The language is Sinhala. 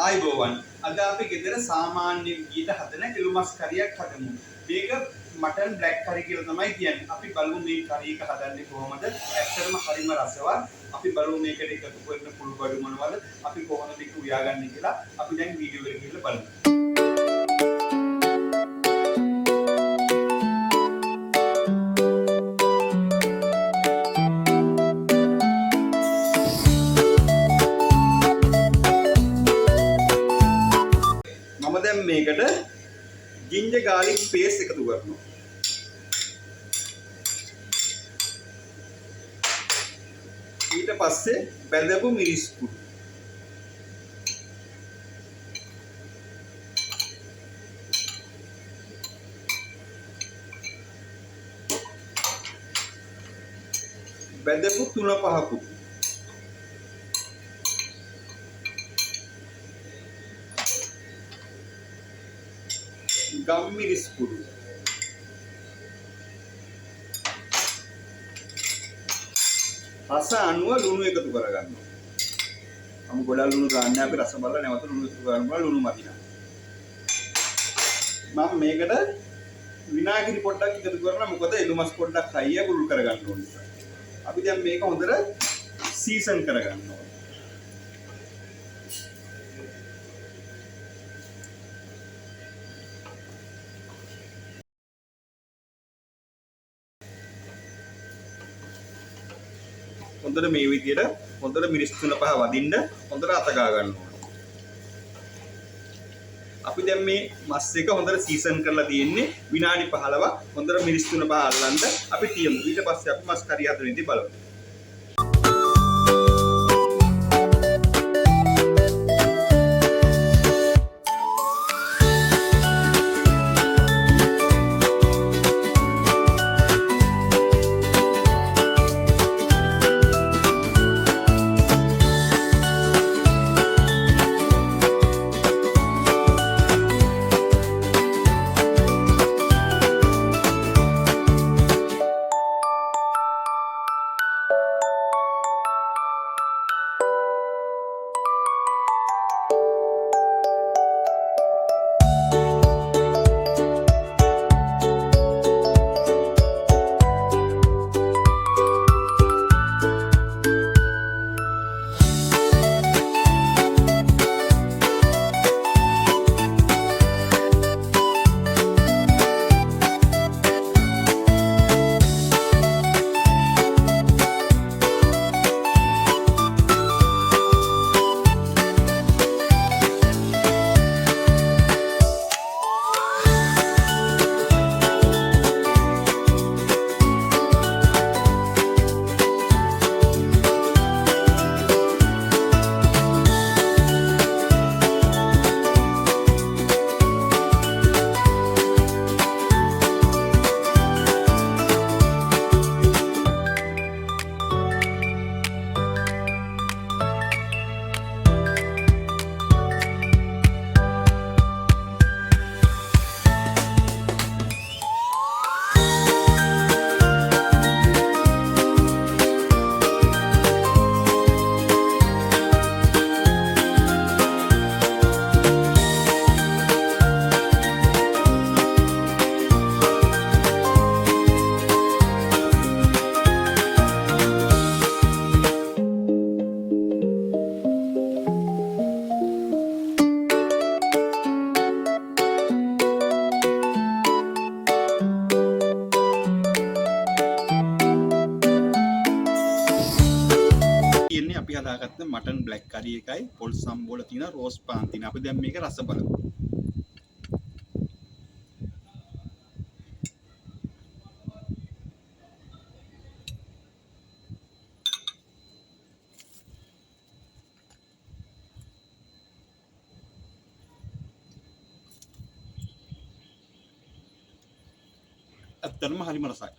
ආයිබෝවන් අද අපි ගෙදර සාමාන්‍ය විදිහට හදන එළු මස් කරියක් හදමු. මේක මටන් බ්ලැක් කරි කියලා තමයි කියන්නේ. අපි බලමු මේ කරි එක හදන්නේ කොහොමද. ඇත්තටම හරිම රසවත්. අපි බලමු මේකට එකතු කරන කුළු බඩු මොනවද, අපි කොහොමද මේක උයාගන්නේ කියලා. අපි දැන් වීඩියෝ එකට ගිහලා බලමු. මම දැන් මේකට ginger garlic paste එකතු කරනවා. ඊට පස්සේ බැඳපු මිරිස් කුඩු. බැඳපු 3-5 කුඩු. ගම්මිරිස් කුඩු. රස අනුව ලුණු එකතු කරගන්නවා. මම ගොඩක් ලුණු දාන්නේ අපි රස බලලා නැවත ලුණු එකතු කරනවා ලුණු මදි නම්. මම මේකට විනාගිරි පොඩ්ඩක් එකතු කරනවා මොකද එළු මස් පොඩ්ඩක් හයිය බුරුල් කරගන්න ඕන නිසා. අපි දැන් මේක හොඳට සීසන් කරගන්නවා. හොඳට මේ විදියට හොඳට මිරිස් 3-5 වදින්න හොඳට අත ගා ගන්න ඕනේ. අපි දැන් මේ මස් එක හොඳට සීසන් කරලා තියෙන්නේ විනාඩි 15ක් හොඳට මිරිස් 3-5 අල්ලන්න අපි තියමු. ඊට පස්සේ අපි මස් කරිය හදන විදිහ බලමු. අපි හදාගත්ත මටන් බ්ලැක් කරි එකයි පොල් සම්බෝල තියෙන රෝස් පාන් තියෙන. අපි දැන් මේක රස බලමු. ඇත්තටම හරිම රසයි.